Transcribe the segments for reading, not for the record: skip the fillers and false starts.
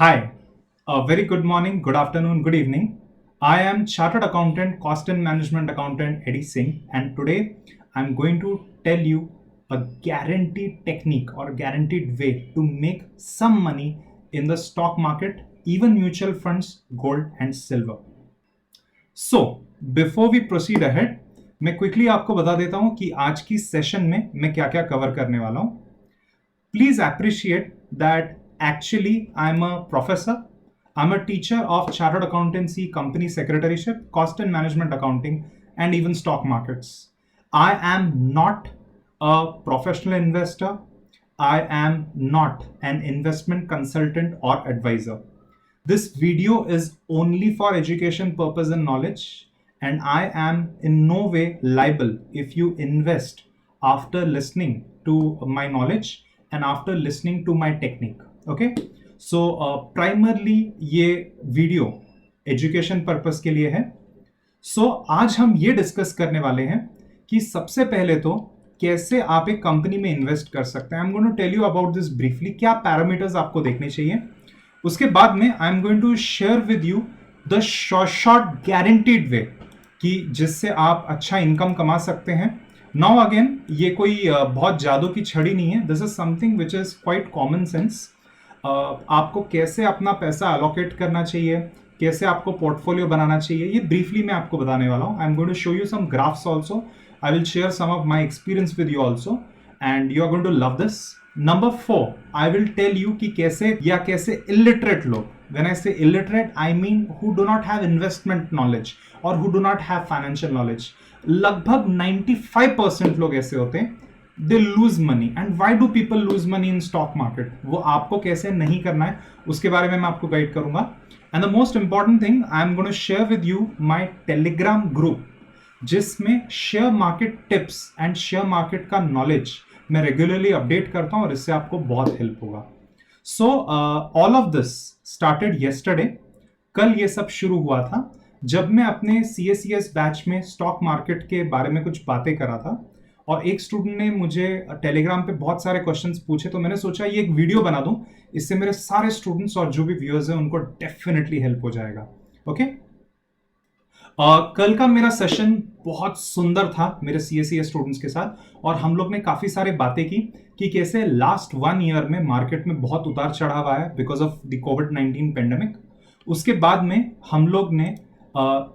Hi, a very good morning, good afternoon, good evening. I am Chartered Accountant, Cost and Management Accountant Eddie Singh, and today I'm going to tell you a guaranteed technique or guaranteed way to make some money in the stock market, even mutual funds, gold, and silver. So, before we proceed ahead, मैं quickly आपको बता देता हूं कि आज की session में मैं क्या क्या कवर करने वाला हूं. Please appreciate that actually I'm a professor. I'm a teacher of chartered accountancy, company secretaryship, cost and management accounting, and even stock markets. I am not a professional investor. I am not an investment consultant or advisor. This video is only for education purpose and knowledge, and I am in no way liable if you invest after listening to my knowledge and after listening to my technique. Okay, so primarily ये video education purpose के लिए है. सो आज हम ये discuss करने वाले हैं कि सबसे पहले तो कैसे आप एक कंपनी में इन्वेस्ट कर सकते हैं. I am going to tell you about this briefly. क्या पैरामीटर्स आपको देखने चाहिए. उसके बाद में I am going to share with you the short guaranteed way कि जिससे आप अच्छा इनकम कमा सकते हैं. नाउ अगेन ये कोई बहुत जादू की छड़ी नहीं है. This is something which is quite common sense. आपको कैसे अपना पैसा अलोकेट करना चाहिए, कैसे आपको पोर्टफोलियो बनाना चाहिए, ये ब्रीफली मैं आपको बताने वाला हूँ. I am going to show you some graphs also. I will share some of my experience with you also and you are going to love this. Number 4, I will tell you कि कैसे या कैसे illiterate लोग, when I say illiterate I mean who do not have investment knowledge और who do not have financial knowledge, लगभग 95% लोग ऐसे होते हैं. They lose money. And why do people lose money in stock market, वो आपको कैसे नहीं करना है उसके बारे में मैं आपको गाइड करूंगा. And the most important thing, I am going to share with you my Telegram group जिसमें share market tips and share market का नॉलेज मैं रेगुलरली अपडेट करता हूं और इससे आपको बहुत हेल्प होगा. So all of this started yesterday. कल ये सब शुरू हुआ था जब मैं अपने CACS बैच में स्टॉक मार्केट के बारे में कुछ बातें कर रहा था और एक स्टूडेंट ने मुझे टेलीग्राम पे बहुत सारे क्वेश्चंस पूछे. तो मैंने सोचा ये एक वीडियो बना दूं, इससे मेरे सारे स्टूडेंट्स और जो भी व्यूअर्स हैं उनको डेफिनेटली हेल्प हो जाएगा. ओके, कल का मेरा सेशन बहुत सुंदर था मेरे CACS स्टूडेंट्स के साथ और हम लोग ने काफी सारी बातें की कि कैसे लास्ट 1 ईयर में मार्केट में बहुत उतार चढ़ाव आया because of the covid pandemic. उसके बाद में हम लोग ने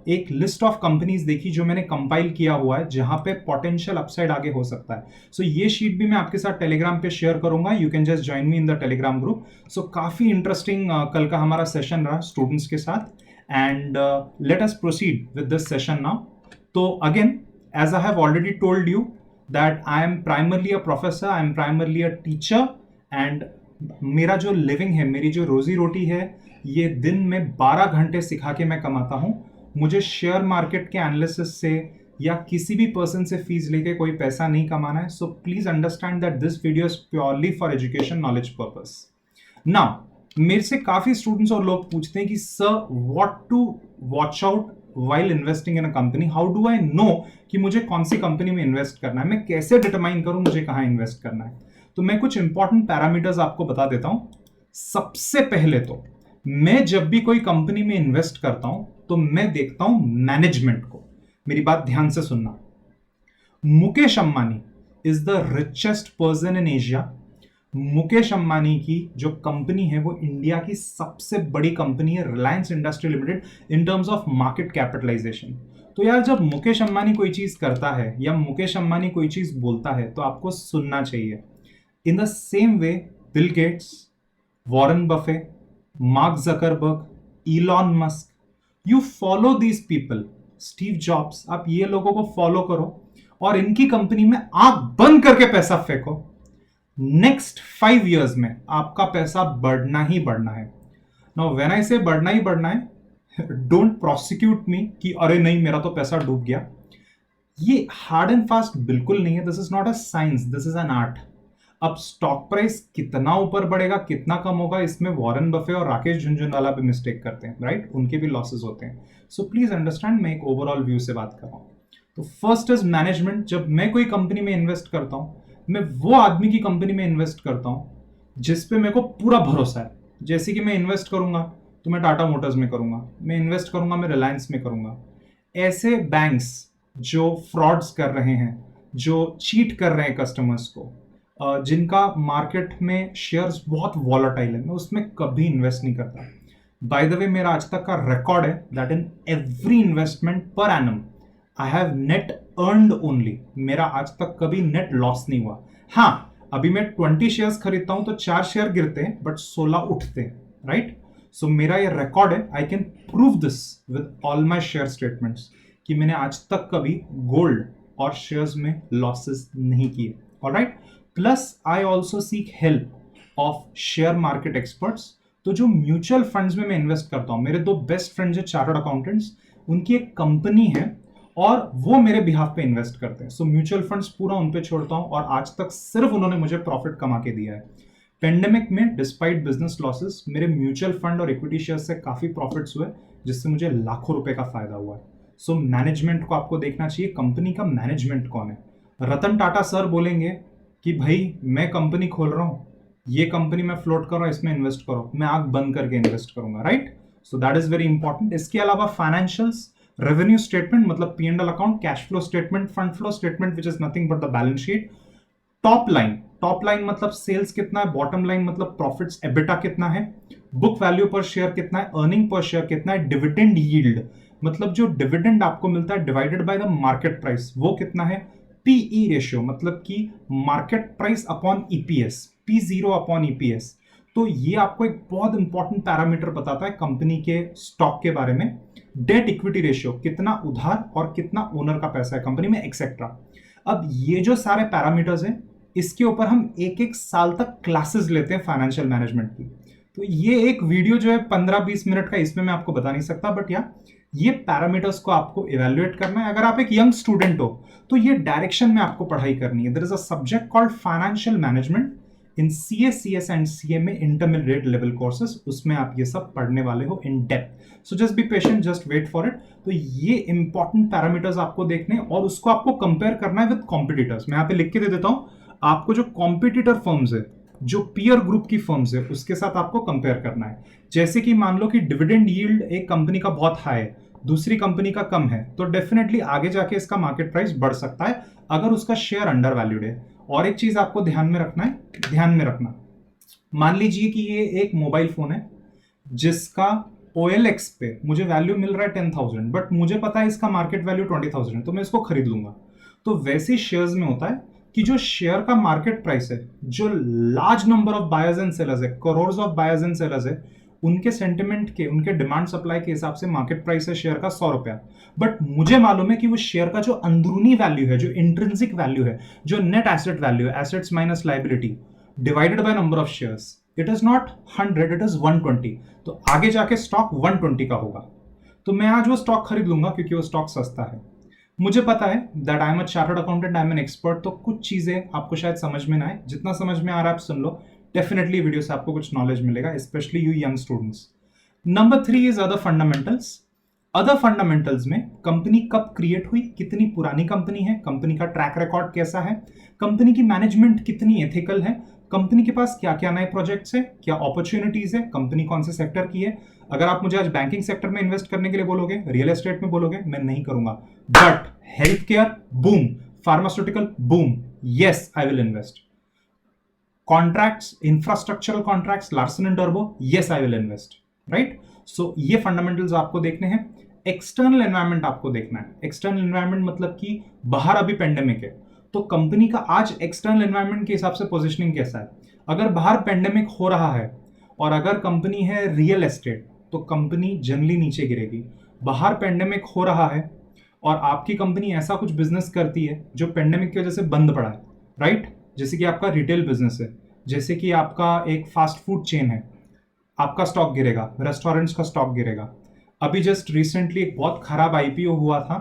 एक लिस्ट ऑफ कंपनीज देखी जो मैंने कंपाइल किया हुआ है जहां पे पोटेंशियल अपसाइड आगे हो सकता है. सो ये शीट भी मैं आपके साथ टेलीग्राम पे शेयर करूंगा. You can just join me in the Telegram group. So काफी इंटरेस्टिंग कल का हमारा सेशन रहा स्टूडेंट्स के साथ. And let us proceed with this session now. तो again, as I have already told you that I am primarily a professor, I am primarily a teacher and मेरा जो लिविंग है, मेरी जो रोजी रोटी है, ये दिन में 12 घंटे सिखा के मैं कमाता हूं. मुझे शेयर मार्केट के एनालिसिस से या किसी भी पर्सन से फीस लेके कोई पैसा नहीं कमाना है. So please understand that this video is purely for education knowledge purpose. Now मेरे से काफी स्टूडेंट्स और लोग पूछते हैं कि sir what to watch out while investing in a company, how do I know कि मुझे कौन सी कंपनी में इन्वेस्ट करना है, मैं कैसे डिटरमाइन करूं मुझे कहां इन्वेस्ट करना है. तो मैं कुछ इंपॉर्टेंट पैरामीटर्स आपको बता देता हूं. सबसे पहले तो मैं जब भी कोई कंपनी में इन्वेस्ट करता हूं तो मैं देखता हूं मैनेजमेंट को. मेरी बात ध्यान से सुनना. Mukesh Ambani is the richest person in Asia. Mukesh Ambani की जो कंपनी है वो इंडिया की सबसे बड़ी कंपनी है, Reliance Industry Limited, in terms of market capitalization. तो यार जब मुकेश अंबानी कोई चीज करता है या मुकेश अंबानी कोई चीज बोलता है तो आपको सुनना चाहिए. In the same way Bill Gates, Warren Buffett, mark Zuckerberg, Elon Musk, you follow these people, Steve jobs, आप ये लोगों को फॉलो करो और इनकी कंपनी में आंख बंद करके पैसा फेंको. नेक्स्ट 5 years में आपका पैसा बढ़ना ही बढ़ना है. नाउ व्हेन आई से बढ़ना ही बढ़ना है, डोंट प्रोसिक्यूट मी कि अरे नहीं मेरा तो पैसा डूब गया. ये हार्ड एंड फास्ट बिल्कुल नहीं है. This is not a science, this is an art. अब स्टॉक प्राइस कितना ऊपर बढ़ेगा कितना कम होगा, इसमें वॉरेन बफे और राकेश झुनझुनवाला भी मिस्टेक करते हैं, राइट? उनके भी लॉसेस होते हैं. सो प्लीज अंडरस्टैंड, मैं एक ओवरऑल व्यू से बात कर रहा हूं. तो फर्स्ट इज मैनेजमेंट. जब मैं कोई कंपनी में इन्वेस्ट करता हूं, मैं वो आदमी की कंपनी में इन्वेस्ट करता हूं जिस पे मेरे को पूरा भरोसा है. जैसे कि मैं इन्वेस्ट करूंगा तो मैं टाटा मोटर्स में करूंगा, मैं इन्वेस्ट करूंगा मैं रिलायंस में करूंगा। ऐसे बैंक्स जो फ्रॉड्स कर रहे हैं, जो चीट कर रहे हैं कस्टमर्स को, जिनका मार्केट में शेयर्स बहुत वॉलेटाइल है, मैं उसमें कभी इन्वेस्ट नहीं करता। बाय द वे मेरा आज तक का रिकॉर्ड है that in every investment per annum I have net earned only. मेरा आज तक कभी नेट लॉस नहीं हुआ। हाँ, अभी मैं 20 शेयर्स खरीदता हूं तो 4 शेयर गिरते हैं बट 16 उठते हैं, राइट। सो मेरा ये रिकॉर्ड है, I can prove this with all my share statements कि मैंने आज तक कभी गोल्ड और शेयर्स में लॉसेस नहीं किए। Alright, plus I also seek help of share market experts. तो जो म्यूचुअल फंड्स में मैं इन्वेस्ट करता हूं, मेरे 2 बेस्ट फ्रेंड्स है चार्टर्ड अकाउंटेंट्स, उनकी एक कंपनी है और वो मेरे बिहाफ पे इन्वेस्ट करते हैं। सो म्यूचुअल फंड्स पूरा उन पे छोड़ता हूं और आज तक सिर्फ उन्होंने मुझे प्रॉफिट कमा के दिया है। पेंडेमिक में डिस्पाइट बिजनेस लॉसेस मेरे म्यूचुअल फंड और इक्विटी शेयर से काफी प्रॉफिट्स हुए, जिससे मुझे लाखों रुपए का फायदा हुआ है। सो मैनेजमेंट को आपको देखना चाहिए, कंपनी का मैनेजमेंट कौन है। रतन टाटा सर बोलेंगे कि भाई मैं कंपनी खोल रहा हूं, ये कंपनी में फ्लोट कर रहा हूं, इसमें इन्वेस्ट करो, मैं आंख बंद करके इन्वेस्ट करूंगा, right. So that is very important. इसके अलावा फाइनेंशियल्स, रेवेन्यू स्टेटमेंट मतलब P&L account, cash flow statement, fund flow statement which is nothing but the balance sheet, top line मतलब सेल्स कितना है, बॉटम लाइन मतलब प्रॉफिट्स एबिटा कितना है, book value पर शेयर कितना है, अर्निंग पर शेयर कितना है, डिविडेंड यील्ड मतलब जो डिविडेंड आपको मिलता है divided by the market price वो कितना है, पीई रेशियो मतलब कि market price upon EPS, P0 upon EPS. तो ये आपको एक बहुत इंपॉर्टेंट पैरामीटर बताता है कंपनी के स्टॉक के बारे में। डेट इक्विटी रेशियो, कितना उधार और कितना ओनर का पैसा है कंपनी में, एक्सेट्रा। अब ये जो सारे पैरामीटर्स हैं, इसके ऊपर हम एक एक साल तक क्लासेस लेते हैं फाइनेंशियल मैनेजमेंट की। तो ये एक वीडियो जो है 15-20 मिनट का, इसमें मैं आपको बता नहीं सकता, बट या ये पैरामीटर्स को आपको इवेल्युएट करना है। अगर आप एक यंग स्टूडेंट हो तो ये डायरेक्शन में आपको पढ़ाई करनी है। There is a subject called financial management in CA, CS and CA में इंटरमीडिएट लेवल कोर्सेज, उसमें आप ये सब पढ़ने वाले हो in depth. So just be patient, just wait for it. तो ये इंपॉर्टेंट पैरामीटर्स आपको देखने और उसको आपको कंपेयर करना है विद कॉम्पिटिटर्स। मैं यहाँ पे लिख के दे देता हूं, आपको जो कॉम्पिटिटर फर्म्स है, जो पीयर ग्रुप की फर्म्स है, उसके साथ आपको कंपेयर करना है। जैसे कि मान लो कि डिविडेंड यील्ड एक कंपनी का बहुत हाई है, दूसरी कंपनी का कम है, तो डेफिनेटली आगे जाके इसका मार्केट प्राइस बढ़ सकता है अगर उसका शेयर अंडर वैल्यूड है। और एक चीज आपको ध्यान में रखना, मान लीजिए कि ये एक मोबाइल फोन है जिसका OLX पे मुझे वैल्यू मिल रहा है 10,000, बट मुझे पता है इसका मार्केट वैल्यू 20,000 है, तो मैं इसको खरीद लूंगा। तो वैसे शेयर्स में होता है कि जो शेयर का मार्केट प्राइस है, जो large number of buyers and sellers है, crores of buyers and sellers है, उनके सेंटिमेंट के, उनके डिमांड सप्लाई के हिसाब से मार्केट प्राइस है शेयर का 100 रुपया। बट मुझे मालूम है कि वो शेयर का जो अंदरूनी वैल्यू है, जो इंट्रिंसिक वैल्यू है, जो नेट एसेट वैल्यू है, assets minus liability divided by number of shares, it is not 100, it is 120। तो आगे जाके स्टॉक 120 का होगा, तो मैं आज वो स्टॉक खरीद लूंगा क्योंकि वो स्टॉक सस्ता है। मुझे पता है that I am a chartered accountant, I am an expert, तो कुछ चीजें आपको शायद समझ में ना आए, जितना समझ में आ रहा है आप सुन लो, डेफिनेटली वीडियो से आपको कुछ नॉलेज मिलेगा, specially you young students. Number 3 is other fundamentals. Other fundamentals में कंपनी कब क्रिएट हुई, कितनी पुरानी कंपनी है, कंपनी का ट्रैक रिकॉर्ड कैसा है, कंपनी की मैनेजमेंट कितनी एथिकल है, कंपनी के पास क्या क्या नए प्रोजेक्ट्स है, क्या अपॉर्चुनिटीज है, कंपनी कौन से सेक्टर की है। अगर आप मुझे आज बैंकिंग सेक्टर में इन्वेस्ट करने के लिए बोलोगे, रियल एस्टेट में बोलोगे, मैं नहीं करूंगा, but health care boom, pharmaceutical boom, yes I will invest. Contracts, infrastructural contracts, Larsen and टर्बो, yes I will invest, right. So ये फंडामेंटल्स आपको देखने हैं। एक्सटर्नल एनवायरनमेंट आपको देखना है। एक्सटर्नल एनवायरनमेंट मतलब कि बाहर अभी पेंडेमिक है, तो कंपनी का आज एक्सटर्नल एनवायरनमेंट के हिसाब से पोजीशनिंग कैसा है। अगर बाहर पेंडेमिक हो रहा है और अगर कंपनी है रियल एस्टेट, तो कंपनी जनरली नीचे गिरेगी। बाहर पेंडेमिक हो रहा है और आपकी कंपनी ऐसा कुछ बिजनेस करती है जो पेंडेमिक की वजह से बंद पड़ा है, राइट। जैसे कि आपका रिटेल बिजनेस है, जैसे कि आपका एक फास्ट फूड चेन है, आपका स्टॉक गिरेगा, रेस्टोरेंट्स का स्टॉक गिरेगा। अभी जस्ट रिसेंटली एक बहुत खराब आईपीओ हुआ था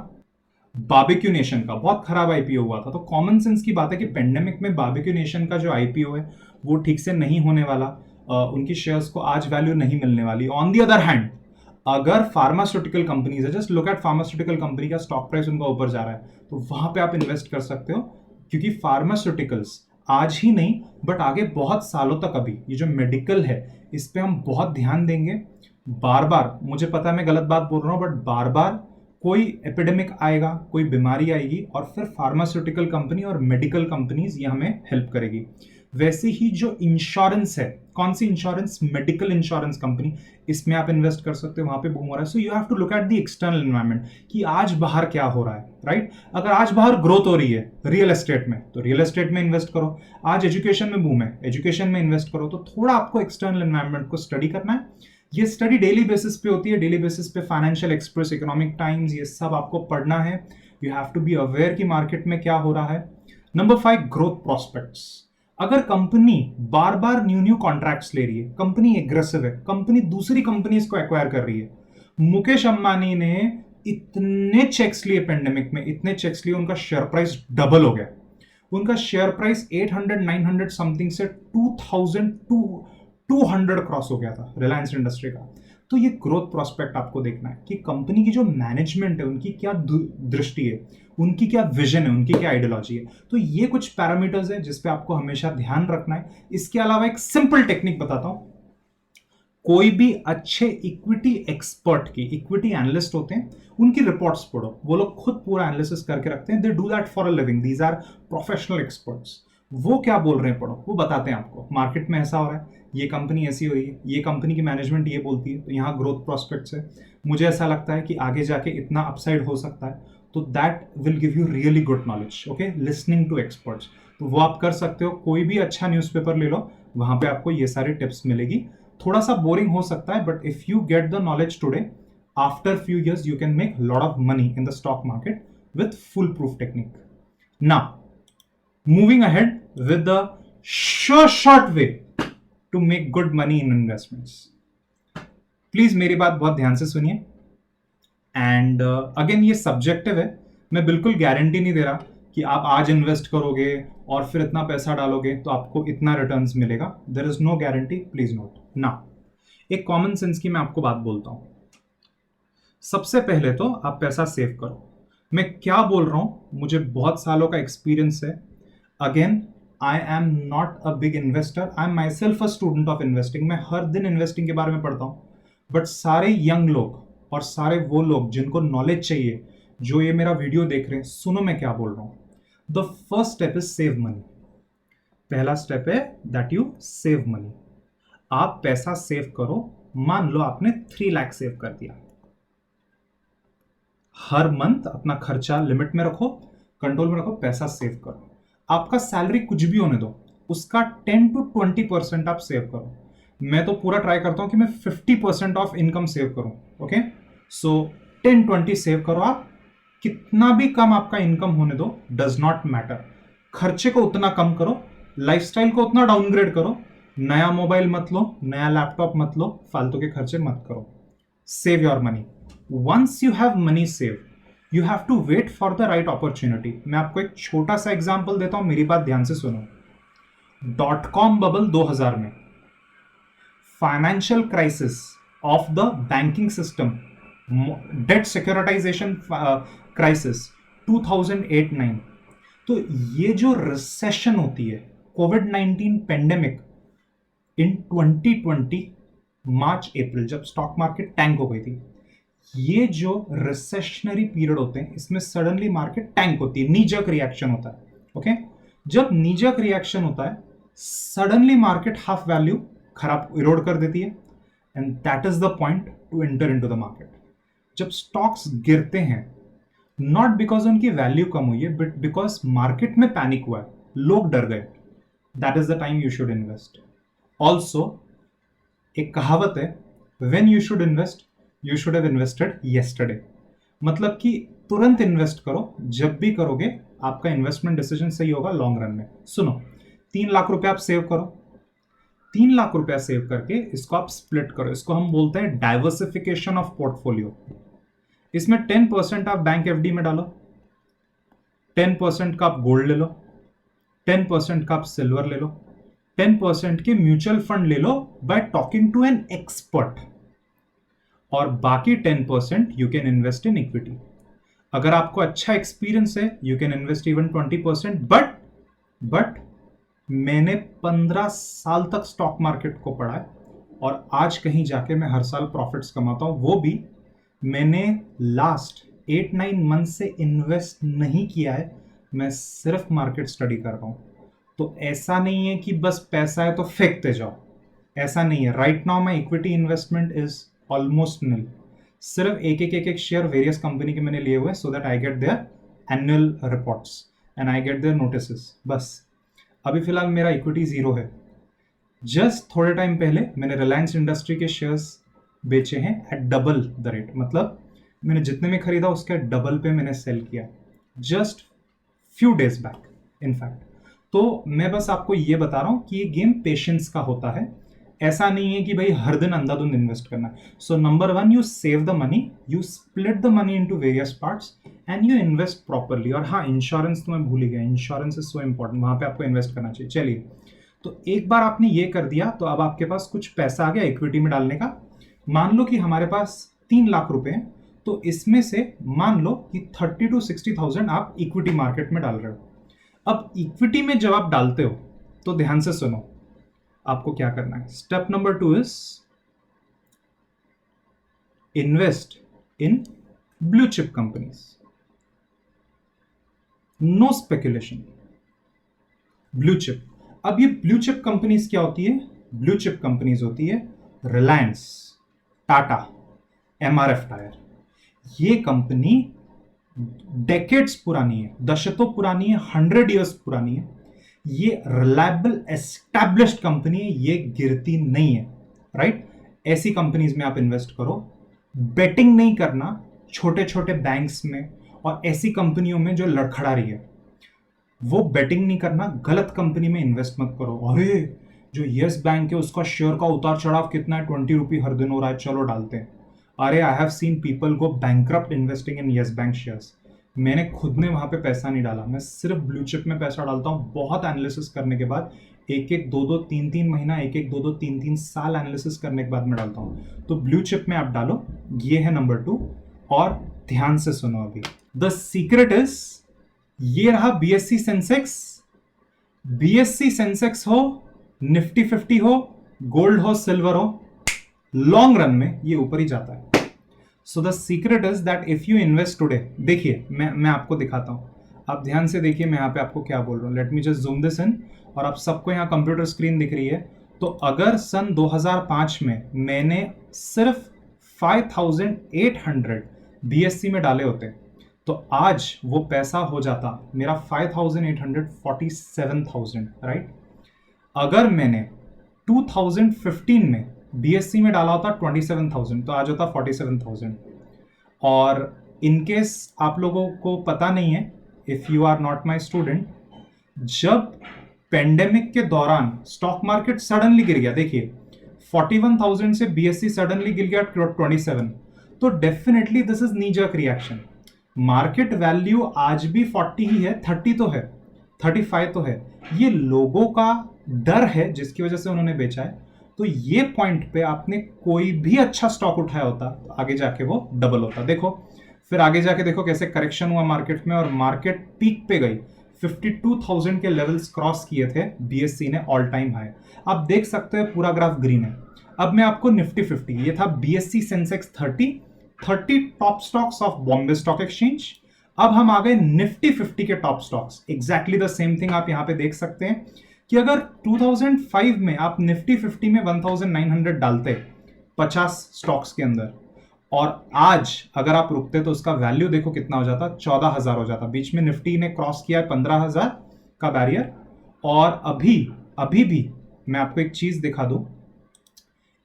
बारबेक्यू नेशन का, बहुत खराब आईपीओ हुआ था। तो कॉमन सेंस की बात है कि पेंडेमिक में बारबेक्यू नेशन का जो आईपीओ है वो ठीक से नहीं होने वाला, उनकी शेयर्स को आज वैल्यू नहीं मिलने वाली। ऑन दी अदर हैंड, अगर फार्मास्यूटिकल कंपनीज है, just look at pharmaceutical company का स्टॉक प्राइस उनका ऊपर जा रहा है, तो वहां पे आप इन्वेस्ट कर सकते हो, क्योंकि फार्मास्यूटिकल्स आज ही नहीं बट आगे बहुत सालों तक अभी ये जो मेडिकल है इस पे हम बहुत ध्यान देंगे। बार बार, मुझे पता है मैं गलत बात बोल रहा हूँ, बट बार बार कोई एपिडेमिक आएगा, कोई बीमारी आएगी और फिर फार्मास्यूटिकल कंपनी और मेडिकल कंपनीज ये हमें हेल्प करेगी। वैसे ही जो इंश्योरेंस है, कौन सी इंश्योरेंस? मेडिकल इंश्योरेंस कंपनी, इसमें आप इन्वेस्ट कर सकते हो, वहां पे बूम हो रहा है। So you have to look at the external environment कि आज बाहर क्या हो रहा है, राइट? अगर आज बाहर ग्रोथ हो रही है रियल एस्टेट में तो रियल एस्टेट में इन्वेस्ट करो। आज एजुकेशन में बूम है, एजुकेशन में इन्वेस्ट करो। तो थोड़ा आपको एक्सटर्नल एनवायरनमेंट को स्टडी करना है। ये स्टडी डेली बेसिस पे होती है, डेली बेसिस पे फाइनेंशियल एक्सप्रेस, इकोनॉमिक टाइम्स, ये सब आपको पढ़ना है। You have to be aware कि मार्केट में क्या हो रहा है। Number 5, growth prospects. अगर कंपनी बार बार न्यू कॉन्ट्रैक्ट्स ले रही है, कंपनी एग्रेसिव है, कंपनी दूसरी कंपनीज को एक्वायर कर रही है। मुकेश अंबानी ने इतने चेक्स लिए पेंडेमिक में, इतने चेक्स लिए, उनका शेयर प्राइस डबल हो गया। उनका शेयर प्राइस 800 900 समथिंग से 2200 क्रॉस हो गया था रिलायंस इंडस्ट्री का। तो ये ग्रोथ प्रोस्पेक्ट आपको देखना है कि कंपनी की जो मैनेजमेंट है उनकी क्या दृष्टि है, उनकी क्या विजन है, उनकी क्या आइडियोलॉजी है। तो ये कुछ पैरामीटर्स है जिस पे आपको हमेशा ध्यान रखना है। इसके अलावा एक सिंपल टेक्निक बताता हूं। कोई भी अच्छे इक्विटी एक्सपर्ट की, इक्विटी एनालिस्ट होते हैं, उनकी रिपोर्ट्स पढ़ो। वो लोग खुद पूरा एनालिसिस करके रखते हैं। They do that for a living, these are professional experts. वो क्या बोल रहे हैं पढ़ो, वो बताते हैं आपको मार्केट में ऐसा हो रहा है, ये कंपनी ऐसी हो रही है, ये कंपनी की मैनेजमेंट ये बोलती है, तो यहाँ ग्रोथ प्रोस्पेक्ट्स है, मुझे ऐसा लगता है कि आगे जाके इतना अपसाइड हो सकता है। तो that will give you really good knowledge. Okay, listening to experts, तो वो आप कर सकते हो। कोई भी अच्छा न्यूज़पेपर ले लो, वहां पे आपको ये सारी टिप्स मिलेगी। थोड़ा सा बोरिंग हो सकता है but if you get the knowledge today, after few years you can make lot of money in the stock market with full proof technique. Now moving ahead with the short way to make good money in investments. Please मेरी बात बहुत ध्यान से सुनिए। And again ये subjective है, मैं बिल्कुल गारंटी नहीं दे रहा कि आप आज इन्वेस्ट करोगे और फिर इतना पैसा डालोगे तो आपको इतना रिटर्न्स मिलेगा। There is no guarantee, please note ना। एक कॉमन सेंस की मैं आपको बात बोलता हूं। सबसे पहले तो आप पैसा सेव करो। मैं क्या बोल रहा हूं, मुझे बहुत सालों का एक्सपीरियंस है। Again, I am not a big investor, I am my self a student of investing. मैं हर दिन इन्वेस्टिंग के बारे में पढ़ता हूं। बट सारे यंग लोग और सारे वो लोग जिनको नॉलेज चाहिए, जो ये मेरा वीडियो देख रहे हैं, सुनो मैं क्या बोल रहा हूं। The first step is save money. पहला स्टेप है दैट यू सेव मनी। आप पैसा सेव करो। मान लो आपने 3 लाख सेव कर दिया। हर मंथ अपना खर्चा लिमिट में रखो, कंट्रोल में रखो, पैसा सेव करो। आपका सैलरी कुछ भी होने दो, उसका 10 to 20% आप सेव करो। मैं तो पूरा ट्राई करता हूं कि मैं 50% ऑफ इनकम सेव करूं। ओके, सो 10-20 सेव करो आप। कितना भी कम आपका इनकम होने दो, डज नॉट मैटर। खर्चे को उतना कम करो, लाइफस्टाइल को उतना डाउनग्रेड करो। नया मोबाइल मत लो, नया लैपटॉप मत लो, फालतू के खर्चे मत करो। Save your money. Once you have money save, you have to wait for the right opportunity. मैं आपको एक छोटा सा एग्जांपल देता हूं, मेरी बात ध्यान से सुनो। .com बबल 2000 में, financial crisis of the banking system, debt securitization crisis 2008-9। तो ये जो रिसेशन होती है, कोविड-19 पेंडेमिक इन 2020 मार्च अप्रैल, जब स्टॉक मार्केट टैंक हो गई थी, ये जो रिसेशनरी पीरियड होते हैं इसमें सडनली मार्केट टैंक होती है, नीजक रिएक्शन होता है। ओके, जब नीजक रिएक्शन होता है, सडनली मार्केट हाफ वैल्यू खराब इरोड कर देती है, and that is the point two enter into the market. जब स्टॉक्स गिरते हैं, नॉट बिकॉज उनकी वैल्यू कम हुई है, बट बिकॉज मार्केट में पैनिक हुआ है, लोग डर गए, that is the time you should invest. Also एक कहावत है, when you should invest, you should have invested yesterday. मतलब कि तुरंत इन्वेस्ट करो, जब भी करोगे आपका इन्वेस्टमेंट डिसीजन सही होगा लॉन्ग रन में। सुनो, 3 लाख रुपए आप सेव करो। 3 लाख रुपया सेव करके इसको आप स्प्लिट करो। इसको हम बोलते हैं डाइवर्सिफिकेशन ऑफ पोर्टफोलियो। इसमें 10% आप बैंक एफडी में डालो, 10% का आप गोल्ड ले लो, 10% का आप सिल्वर ले लो, 10% के म्यूचुअल फंड ले लो by talking to an expert, और बाकी 10% you can invest in equity. अगर आपको अच्छा एक्सपीरियंस है, you can invest even 20%, but मैंने 15 साल तक स्टॉक मार्केट को पढ़ा है और आज कहीं जाके मैं हर साल प्रॉफिट्स कमाता हूं, वो भी मैंने लास्ट 8-9 मंथ से इन्वेस्ट नहीं किया है, मैं सिर्फ मार्केट स्टडी कर रहा हूं। तो ऐसा नहीं है कि बस पैसा है तो फेंकते जाओ, ऐसा नहीं है। Right now my equity investment is almost nil. सिर्फ एक एक शेयर वेरियस कंपनी के मैंने लिए हुए so that I get their annual reports and I get their notice, बस। अभी फिलहाल मेरा इक्विटी जीरो है। जस्ट थोड़े टाइम पहले मैंने रिलायंस इंडस्ट्री के शेयर्स बेचे हैं एट डबल द रेट, मतलब मैंने जितने में खरीदा उसके डबल पे मैंने सेल किया just few days back in fact. तो मैं बस आपको ये बता रहा हूं कि ये गेम पेशेंस का होता है, ऐसा नहीं है कि भाई हर दिन अंधाधुंध इन्वेस्ट करना है। So number one, you save the money, you split the money into various parts and you invest properly. और हाँ, इंश्योरेंस तो मैं भूल ही गया, इंश्योरेंस इज सो इंपॉर्टेंट, वहां पे आपको इन्वेस्ट करना चाहिए। चलिए, तो एक बार आपने ये कर दिया तो अब आपके पास कुछ पैसा आ गया इक्विटी में डालने का। मान लो कि हमारे पास 3 लाख रुपए हैं, तो इसमें से मान लो कि 30 to 60,000 आप इक्विटी मार्केट में डाल रहे हो। अब इक्विटी में जब आप डालते हो तो ध्यान से सुनो, आपको क्या करना है। Step number 2 is invest in blue chip companies, no speculation, blue chip. अब ये ब्लू चिप कंपनीज क्या होती है? ब्लू चिप कंपनीज होती है रिलायंस, टाटा, एमआरएफ टायर। ये कंपनी डेकेड्स पुरानी है, दशकों पुरानी है, 100 years पुरानी है। ये रिलायबल एस्टैब्लिश्ड कंपनी है, ये गिरती नहीं है, राइट? ऐसी कंपनीज में आप इन्वेस्ट करो। बेटिंग नहीं करना छोटे छोटे बैंक्स में और ऐसी कंपनियों में जो लड़खड़ा रही है, वो बेटिंग नहीं करना। गलत कंपनी में इन्वेस्ट मत करो। अरे जो यस बैंक है उसका शेयर का उतार चढ़ाव कितना है, 20 रुपये हर दिन हो रहा है, चलो डालते हैं। अरे I have seen people go bankrupt investing in yes bank shares. मैंने खुद ने वहां पे पैसा नहीं डाला, मैं सिर्फ ब्लू चिप में पैसा डालता हूँ। बहुत एनालिसिस करने के बाद, एक एक दो दो तीन तीन महीना, एक एक दो दो तीन तीन साल एनालिसिस करने के बाद मैं डालता हूँ। तो ब्लू चिप में आप डालो, ये है नंबर 2। और ध्यान से सुनो, अभी द सीक्रेट इज, ये रहा बीएससी सेंसेक्स। बीएससी सेंसेक्स हो, निफ्टी 50 हो, गोल्ड हो, सिल्वर हो, लॉन्ग रन में ये ऊपर ही जाता है। So the secret is that if you invest today, देखिए मैं आपको दिखाता हूं, आप ध्यान से देखिए मैं यहाँ पे आपको क्या बोल रहा हूँ। Let me just zoom this in, और आप सबको यहाँ कंप्यूटर स्क्रीन दिख रही है। तो अगर सन 2005 में मैंने सिर्फ 5,800 बीएससी में डाले होते तो आज वो पैसा हो जाता मेरा 5,847,000, राइट? अगर मैंने 2015 में बीएससी में डाला होता 27,000 तो आज होता 47,000। और इनकेस आप लोगों को पता नहीं है, if you are not my student, जब पेंडेमिक के दौरान स्टॉक मार्केट सडनली गिर गया, देखिए 41,000 से बीएससी सडनली गिर गया 27, तो definitely this is knee jerk reaction. Market value आज भी 40 ही है, 30 तो है, 35 तो है। ये लोगों का डर है जिसकी वजह से उन्होंने बेचा है। तो ये पॉइंट पे आपने कोई भी अच्छा स्टॉक उठाया होता तो आगे जाके वो डबल होता। देखो फिर आगे जाके देखो कैसे करेक्शन हुआ मार्केट में, और मार्केट पीक पे गई, 52,000 के लेवल्स क्रॉस किए थे बीएससी ने, ऑल टाइम हाई। आप देख सकते हैं पूरा ग्राफ ग्रीन है। अब मैं आपको निफ्टी 50, ये था BSc Sensex 30 top stocks of Bombay stock exchange. अब हम आ गए निफ्टी 50 के top stocks. Exactly the same thing आप यहां पे देख सकते हैं कि अगर 2005 में आप निफ्टी 50 में 1900 डालते 50 स्टॉक्स के अंदर, और आज अगर आप रुकते तो उसका वैल्यू देखो कितना हो जाता, 14,000 हो जाता। बीच में निफ्टी ने क्रॉस किया है 15,000 का बैरियर। और अभी भी मैं आपको एक चीज दिखा दूं,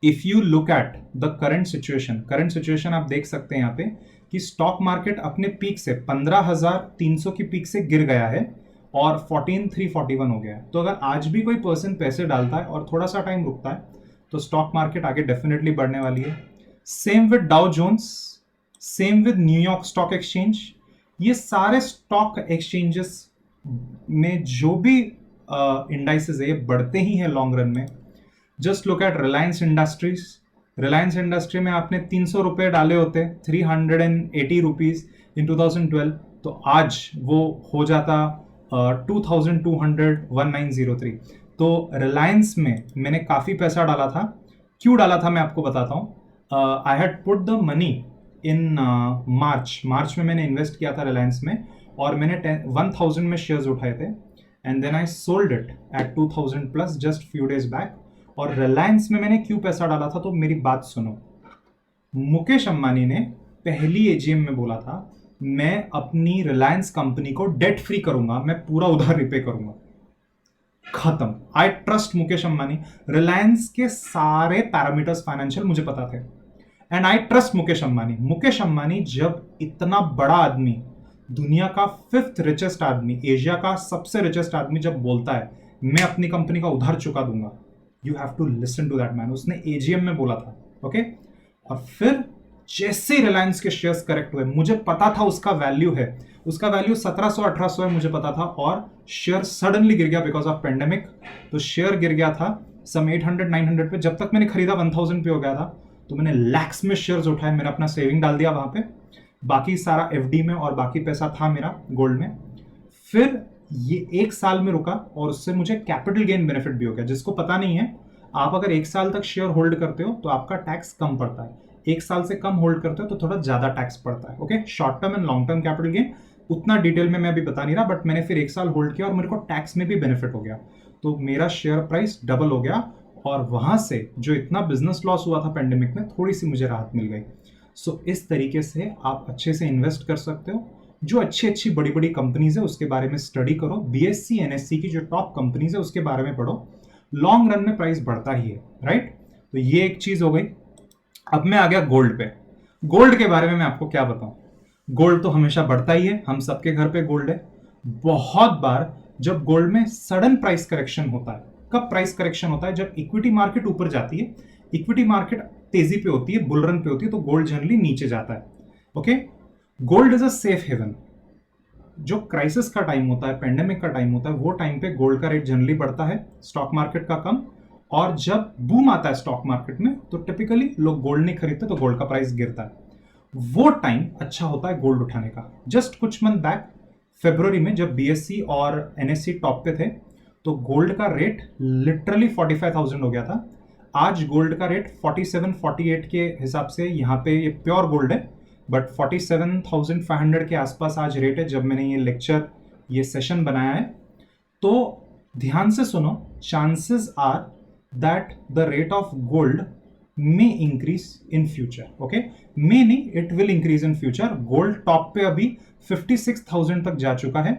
if you look at the current situation आप देख सकते हैं यहाँ पे कि स्टॉक मार्केट अपने पीक से 15,300 की पीक से गिर गया है और 14,341 हो गया है। तो अगर आज भी कोई पर्सन पैसे डालता है और थोड़ा सा टाइम रुकता है तो स्टॉक मार्केट आगे डेफिनेटली बढ़ने वाली है। Same with Dow Jones, same with New York Stock Exchange. ये सारे स्टॉक एक्सचेंजेस में जो भी इंडाइसेस है ये बढ़ते ही हैं लॉन्ग रन में। Just look at Reliance industries. Reliance industry में आपने 300 रुपए डाले होते, 380 रुपीज इन 2012, तो आज वो हो जाता 2200 1903। तो रिलायंस में मैंने काफ़ी पैसा डाला था। क्यों डाला था मैं आपको बताता हूँ। I had put the money in March में मैंने इन्वेस्ट किया था रिलायंस में, और मैंने 1000 में शेयर्स उठाए थे, and then I sold it at 2000 plus just few days back. और रिलायंस में मैंने क्यों पैसा डाला था, तो मेरी बात सुनो। मुकेश अंबानी ने पहली एजीएम में बोला था मैं अपनी रिलायंस कंपनी को डेट फ्री करूंगा, मैं पूरा उधार रिपे करूंगा। खत्म। I trust Mukesh Ambani. रिलायंस के सारे पैरामीटर्स फाइनेंशियल मुझे पता थे, and I trust Mukesh Ambani. Mukesh Ambani जब इतना बड़ा आदमी, दुनिया का 5th रिचेस्ट आदमी, एशिया का सबसे रिचेस्ट आदमी जब बोलता है मैं अपनी कंपनी का उधार चुका दूंगा, you have to listen to that man. उसने एजीएम में बोला था, ओके। और फिर जैसे रिलायंस के शेयर्स करेक्ट हुए, मुझे पता था उसका वैल्यू है, उसका वैल्यू 1700-1800 है मुझे पता था, और शेयर सडनली गिर गया बिकॉज ऑफ पेंडेमिक। तो शेयर गिर गया था सम 800-900 पे। जब तक मैंने खरीदा 1000 पे हो गया था, तो मैंने लैक्स में शेयर्स उठाए, मैंने अपना सेविंग डाल दिया वहां पे, बाकी सारा एफडी में, और बाकी पैसा था मेरा गोल्ड में। फिर ये 1 साल में रुका, और उससे मुझे कैपिटल गेन बेनिफिट भी हो गया। जिसको पता नहीं है, आप अगर 1 साल तक शेयर होल्ड करते हो तो आपका टैक्स कम पड़ता है, 1 साल से कम होल्ड करते हो तो थोड़ा ज्यादा टैक्स पड़ता है, okay. Short term and long term capital gain उतना डिटेल में मैं अभी बता नहीं रहा, बट मैंने फिर 1 साल होल्ड किया और मेरे को टैक्स में भी बेनिफिट हो गया, तो मेरा शेयर प्राइस डबल हो गया। और वहां से जो इतना बिजनेस लॉस हुआ था पेंडेमिक में, थोड़ी सी मुझे राहत मिल गई। सो इस तरीके से आप अच्छे से इन्वेस्ट कर सकते हो। जो अच्छी अच्छी बड़ी बड़ी कंपनीज है उसके बारे में स्टडी करो, बीएससी एनएससी की जो टॉप कंपनीज है उसके बारे में पढ़ो। लॉन्ग रन में प्राइस बढ़ता ही है, राइट। तो ये एक चीज हो गई। अब मैं आ गया गोल्ड पे। गोल्ड के बारे में मैं आपको क्या बताऊं। गोल्ड तो हमेशा बढ़ता ही है, हम सबके घर पे गोल्ड है। बहुत बार जब गोल्ड में सडन प्राइस करेक्शन होता है, कब प्राइस करेक्शन होता है, जब इक्विटी मार्केट ऊपर जाती है, इक्विटी मार्केट तेजी पे होती है, बुल रन पे होती है, तो गोल्ड जनरली नीचे जाता है, okay. Gold is a safe haven. जो क्राइसिस का टाइम होता है, पेंडेमिक का टाइम होता है, वो टाइम पे गोल्ड का रेट जनरली बढ़ता है, स्टॉक मार्केट का कम। और जब बूम आता है स्टॉक मार्केट में, तो टिपिकली लोग गोल्ड नहीं खरीदते, तो गोल्ड का प्राइस गिरता है। वो टाइम अच्छा होता है गोल्ड उठाने का। जस्ट कुछ मंथ बैक फरवरी में जब बीएससी और एनएससी टॉप पे थे, तो गोल्ड का रेट लिटरली 45,000 हो गया था। आज गोल्ड का रेट 47-48 के हिसाब से, यहाँ पे ये प्योर गोल्ड है, बट 47,500 के आसपास आज रेट है जब मैंने ये लेक्चर, ये सेशन बनाया है। तो ध्यान से सुनो, chances are that the rate of gold may increase in future, okay। may नहीं, it will increase in future। Gold top पे अभी 56,000 तक जा चुका है,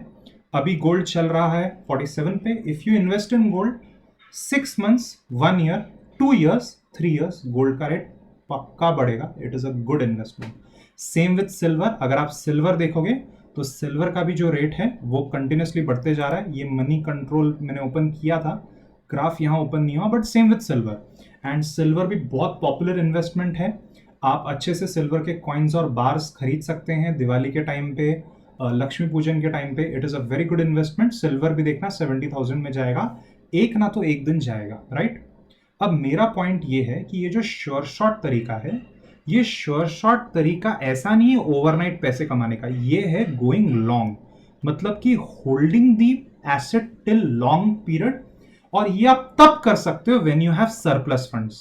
अभी गोल्ड चल रहा है 47 पे। If you invest in gold 6 months, 1 year, 2 years, 3 years, gold का रेट पक्का बढ़ेगा। It is a good investment. Same with silver. अगर आप सिल्वर देखोगे तो सिल्वर का भी जो रेट है वो कंटिन्यूसली बढ़ते जा रहा है। ये मनी कंट्रोल मैंने ओपन किया था, ग्राफ यहाँ ओपन नहीं हुआ, but same with silver. And silver भी बहुत पॉपुलर इन्वेस्टमेंट है। आप अच्छे से सिल्वर के कॉइन्स और बार्स खरीद सकते हैं दिवाली के टाइम पे, लक्ष्मी पूजन के टाइम पे। It is a very good investment. Silver भी देखना 70,000 में जाएगा, एक ना तो एक दिन जाएगा, राइट। अब मेरा पॉइंट ये है कि ये जो श्योर शॉर्ट तरीका है, ये श्योर शॉर्ट तरीका ऐसा नहीं है ओवरनाइट पैसे कमाने का, ये है गोइंग लॉन्ग, मतलब कि holding the asset till long period. और ये आप तब कर सकते हो when you have surplus funds.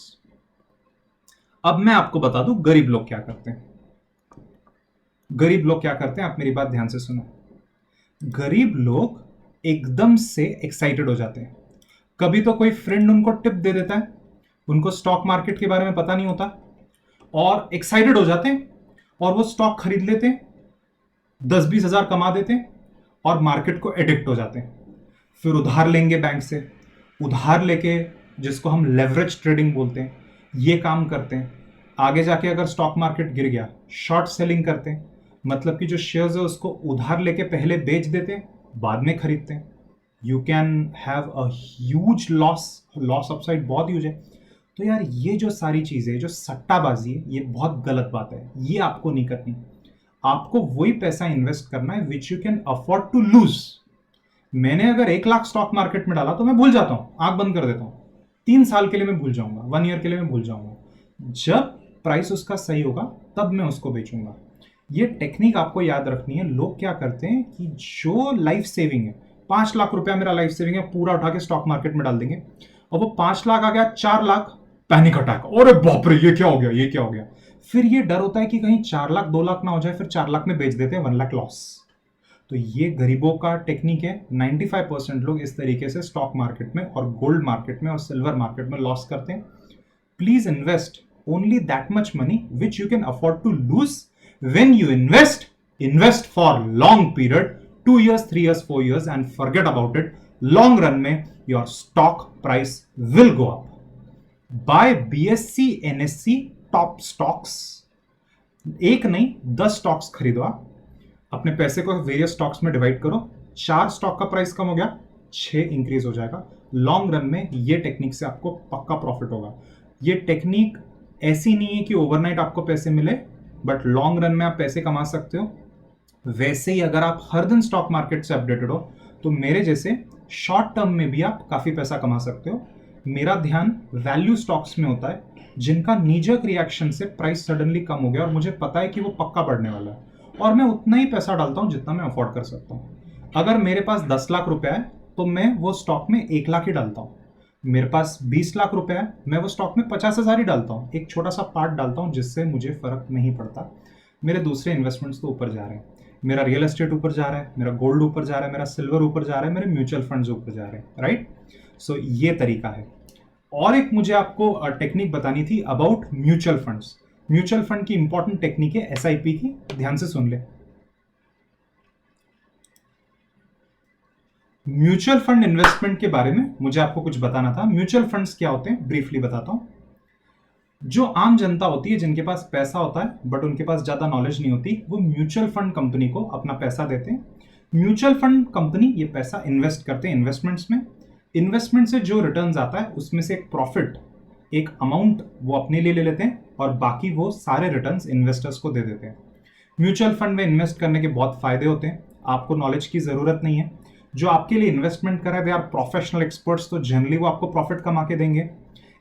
अब मैं आपको बता दूं गरीब लोग क्या करते हैं। गरीब लोग क्या करते हैं, आप मेरी बात ध्यान से सुनो। गरीब लोग एकदम से एक्साइटेड हो जाते हैं। कभी तो कोई फ्रेंड उनको टिप दे देता है, उनको स्टॉक मार्केट के बारे में पता नहीं होता, और एक्साइटेड हो जाते हैं और वो स्टॉक खरीद लेते हैं, 10-20 हजार कमा देते हैं और मार्केट को एडिक्ट हो जाते हैं। फिर उधार लेंगे बैंक से, उधार लेके, जिसको हम लेवरेज ट्रेडिंग बोलते हैं, ये काम करते हैं। आगे जाके अगर स्टॉक मार्केट गिर गया, शॉर्ट सेलिंग करते हैं, मतलब कि जो शेयर्स है उसको उधार लेके पहले बेच देते हैं, बाद में खरीदते हैं। You can have a huge loss, loss upside बहुत ह्यूज है। तो यार ये जो सारी चीजें, जो सट्टाबाजी है, ये बहुत गलत बात है, ये आपको नहीं करनी। आपको वही पैसा इन्वेस्ट करना है which you can afford to lose. मैंने अगर 1 लाख स्टॉक मार्केट में डाला तो मैं भूल जाता हूं, आंख बंद कर देता हूं, 3 साल के लिए मैं भूल जाऊंगा, 1 ईयर के लिए मैं भूल जाऊंगा। जब प्राइस उसका सही होगा तब मैं उसको बेचूंगा। ये टेक्निक आपको याद रखनी है। लोग क्या करते हैं कि जो लाइफ सेविंग है, 5 लाख रुपया मेरा लाइफ सेविंग है, पूरा उठा के स्टॉक मार्केट में डाल देंगे, और वो 5 लाख आ गया 4 लाख, पैनिक अटैक, अरे बाप रे ये क्या हो गया, ये क्या हो गया। फिर ये डर होता है कि कहीं 4 लाख 2 लाख ना हो जाए, फिर 4 लाख में बेच देते हैं, 1 लाख लॉस। तो ये गरीबों का टेक्निक है। 95% लोग इस तरीके से स्टॉक मार्केट में और गोल्ड मार्केट में और सिल्वर मार्केट में लॉस करते हैं। Please invest only that much money which you can afford to lose. When you invest for long period, 2 years, 3 years, 4 years, and forget about it. Long run में your stock price will go up. Buy BSC NSC top stocks. एक नहीं 10 stocks खरीदो आप, अपने पैसे को various stocks में divide करो, 4 स्टॉक का प्राइस कम हो गया, 6 इंक्रीज हो जाएगा। लॉन्ग रन में ये टेक्निक से आपको पक्का प्रॉफिट होगा। ये टेक्निक ऐसी नहीं है कि ओवरनाइट आपको पैसे मिले, बट लॉन्ग रन में आप पैसे कमा सकते हो। वैसे ही अगर आप हर दिन स्टॉक मार्केट से अपडेटेड हो तो मेरे जैसे शॉर्ट टर्म में भी आप काफी पैसा कमा सकते हो। मेरा ध्यान वैल्यू स्टॉक्स में होता है जिनका नीजक रिएक्शन से प्राइस सडनली कम हो गया और मुझे पता है कि वो पक्का बढ़ने वाला है, और मैं उतना ही पैसा डालता हूं जितना मैं अफोर्ड कर सकता हूं। अगर मेरे पास 10 लाख रुपया है तो मैं वो स्टॉक में 1 लाख ही डालता हूं। मेरे पास 20 लाख रुपया है, मैं वो स्टॉक में 50,000 ही डालता हूँ, एक छोटा सा पार्ट डालता हूँ जिससे मुझे फर्क नहीं पड़ता। मेरे दूसरे इन्वेस्टमेंट्स तो ऊपर जा रहे हैं, मेरा रियल एस्टेट ऊपर जा रहा है, मेरा गोल्ड ऊपर जा रहा है, मेरा सिल्वर ऊपर जा रहा है, मेरे म्यूचुअल फंड्स ऊपर जा रहे हैं, राइट। सो ये तरीका है। और एक मुझे आपको टेक्निक बतानी थी about mutual funds. Mutual fund की इंपॉर्टेंट टेक्निक है SIP की, ध्यान से सुन ले। म्यूचुअल फंड इन्वेस्टमेंट के बारे में मुझे आपको कुछ बताना था। म्यूचुअल फंड्स क्या होते हैं ब्रीफली बताता हूं। जो आम जनता होती है, जिनके पास पैसा होता है बट उनके पास ज्यादा नॉलेज नहीं होती, वो म्यूचुअल फंड कंपनी को अपना पैसा देते हैं। म्यूचुअल फंड कंपनी ये पैसा इन्वेस्ट करते हैं इन्वेस्टमेंट्स में। इन्वेस्टमेंट से जो रिटर्न्स आता है उसमें से एक प्रॉफिट, एक अमाउंट वो अपने लिए ले लेते हैं और बाकी वो सारे रिटर्न्स इन्वेस्टर्स को दे देते हैं। म्यूचुअल फंड में इन्वेस्ट करने के बहुत फायदे होते हैं, आपको नॉलेज की जरूरत नहीं है। जो आपके लिए इन्वेस्टमेंट कर रहे हैं दे आर प्रोफेशनल एक्सपर्ट्स, तो जनरली वो आपको प्रॉफिट कमा के देंगे।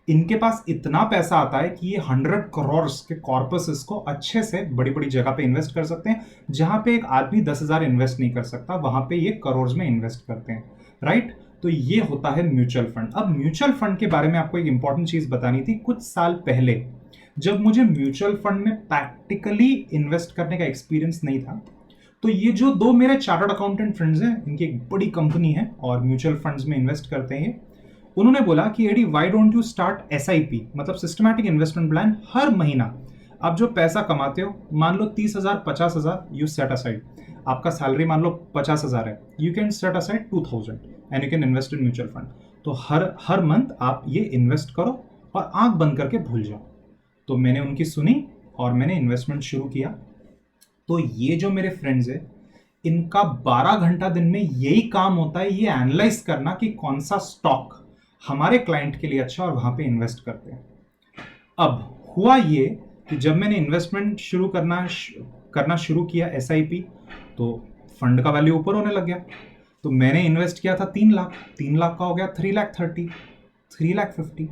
इनके पास इतना पैसा आता है कि ये 100 करोड़ के कॉर्पसेस को अच्छे से बड़ी बड़ी जगह पे इन्वेस्ट कर सकते हैं। जहां पे एक आदमी 10,000 इन्वेस्ट नहीं कर सकता, वहां पे ये करोड़ में इन्वेस्ट करते हैं, राइट। तो ये होता है म्यूचुअल फंड। अब म्यूचुअल फंड के बारे में आपको एक इंपॉर्टेंट चीज बतानी थी। कुछ साल पहले जब मुझे म्यूचुअल फंड में प्रैक्टिकली इन्वेस्ट करने का एक्सपीरियंस नहीं था, तो ये जो 2 मेरे चार्टर्ड अकाउंटेंट फ्रेंड्स हैं, इनकी एक बड़ी कंपनी है और म्यूचुअल फंड्स में इन्वेस्ट करते हैं। उन्होंने बोला कि Adi why don't you start SIP, मतलब सिस्टमैटिक इन्वेस्टमेंट प्लान। हर महीना आप जो पैसा कमाते हो, मान लो 30,000 50,000 यू सेट असाइड, आपका सैलरी मान लो 50,000 है, you can set aside 2,000 and you can invest in mutual fund. तो हर मंथ आप ये इन्वेस्ट करो और आंख बंद करके भूल जाओ। तो मैंने उनकी सुनी और मैंने इन्वेस्टमेंट शुरू किया। तो ये जो मेरे फ्रेंड्स है, इनका 12 घंटा दिन में यही काम होता है, ये एनालाइज करना कि कौन सा स्टॉक हमारे क्लाइंट के लिए अच्छा, और वहां पे इन्वेस्ट करते हैं। अब हुआ ये कि जब मैंने इन्वेस्टमेंट करना शुरू किया SIP, तो फंड का वैल्यू ऊपर होने लग गया। तो मैंने इन्वेस्ट किया था 3 लाख, 3 लाख का हो गया 3,30,000, 3,50,000,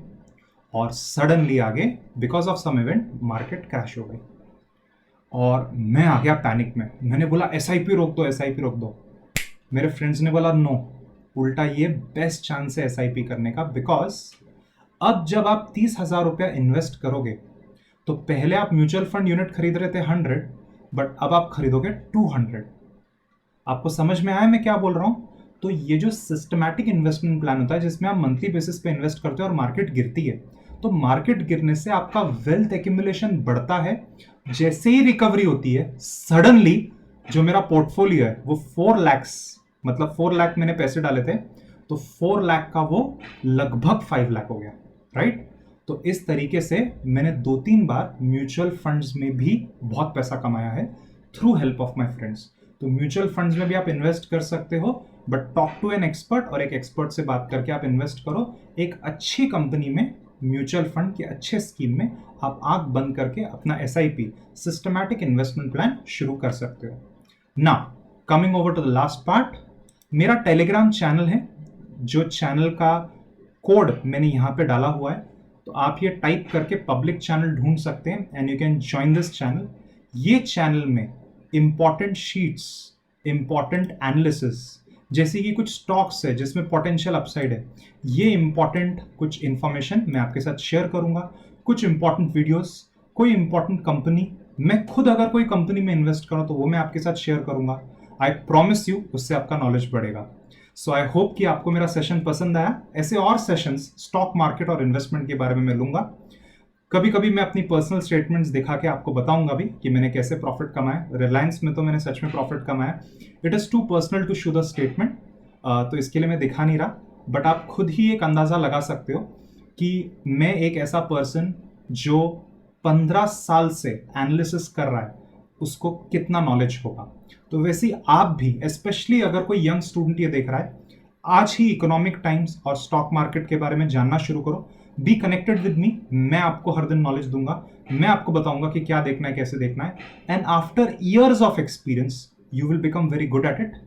और सडनली आगे because of some event market crash हो गई और मैं आ गया पैनिक में। मैंने बोला SIP रोक दो, SIP रोक दो। मेरे फ्रेंड्स ने बोला नो, उल्टा ये बेस्ट चांस है SIP करने का, बिकॉज अब जब आप 30,000 रुपया इन्वेस्ट करोगे, तो पहले आप म्यूचुअल फंड यूनिट खरीद रहे थे 100, बट अब आप खरीदोगे 200। आपको समझ में आया मैं क्या बोल रहा हूं? तो ये जो सिस्टमैटिक इन्वेस्टमेंट प्लान होता है, जिसमें आप मंथली बेसिस पे इन्वेस्ट करते हो और मार्केट गिरती है, तो मार्केट गिरने से आपका वेल्थ एक्यूमुलेशन बढ़ता है। जैसे ही रिकवरी होती है, सडनली जो मेरा पोर्टफोलियो है वो 4 लाख, मतलब 4 लाख मैंने पैसे डाले थे, तो 4 लाख का वो लगभग 5 लाख हो गया, राइट। तो इस तरीके से मैंने 2-3 बार म्यूचुअल फंड्स में भी बहुत पैसा कमाया है through help of my friends. तो म्यूचुअल फंड्स में भी आप इन्वेस्ट कर सकते हो, but talk to an expert, और एक एक्सपर्ट से बात करके आप इन्वेस्ट करो एक अच्छी कंपनी में, म्यूचुअल फंड के अच्छे स्कीम में। आप आंख बंद करके अपना SIP सिस्टमैटिक इन्वेस्टमेंट प्लान शुरू कर सकते हो। Now coming over to the last part, मेरा टेलीग्राम चैनल है, जो चैनल का कोड मैंने यहाँ पे डाला हुआ है, तो आप ये टाइप करके पब्लिक चैनल ढूंढ सकते हैं and you can join this channel. ये चैनल में इंपॉर्टेंट शीट्स, इंपॉर्टेंट एनालिसिस, जैसे कि कुछ स्टॉक्स है जिसमें पोटेंशियल अपसाइड है। ये इंपॉर्टेंट कुछ इंफॉर्मेशन मैं आपके साथ शेयर करूंगा, कुछ इंपॉर्टेंट वीडियोस, कोई इंपॉर्टेंट कंपनी, मैं खुद अगर कोई कंपनी में इन्वेस्ट करूं तो वो मैं आपके साथ शेयर करूंगा। आई प्रॉमिस यू उससे आपका नॉलेज बढ़ेगा। सो आई होप कि आपको मेरा सेशन पसंद आया। ऐसे और सेशंस स्टॉक मार्केट और इन्वेस्टमेंट के बारे में मैं लूंगा। कभी कभी मैं अपनी पर्सनल स्टेटमेंट्स दिखा के आपको बताऊंगा भी कि मैंने कैसे प्रॉफिट कमाया। रिलायंस में तो मैंने सच में प्रॉफिट कमाया। It is too personal to show the statement, तो इसके लिए मैं दिखा नहीं रहा, बट आप खुद ही एक अंदाज़ा लगा सकते हो कि मैं एक ऐसा पर्सन जो 15 साल से एनालिसिस कर रहा है उसको कितना नॉलेज होगा। तो वैसे ही आप भी, स्पेशली अगर कोई यंग स्टूडेंट ये देख रहा है, आज ही इकोनॉमिक टाइम्स और स्टॉक मार्केट के बारे में जानना शुरू करो। बी कनेक्टेड विद मी, मैं आपको हर दिन नॉलेज दूंगा, मैं आपको बताऊंगा कि क्या देखना है, कैसे देखना है। And after years of experience you will become very good at it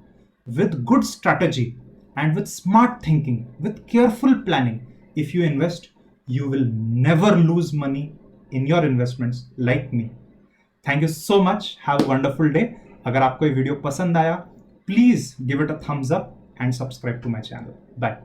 with good strategy and with smart thinking, with careful planning. If you invest, you will never lose money in your investments like me. Thank you so much. Have a wonderful day. अगर आपको ये video पसंद आया, please give it a thumbs up and subscribe to my channel. Bye.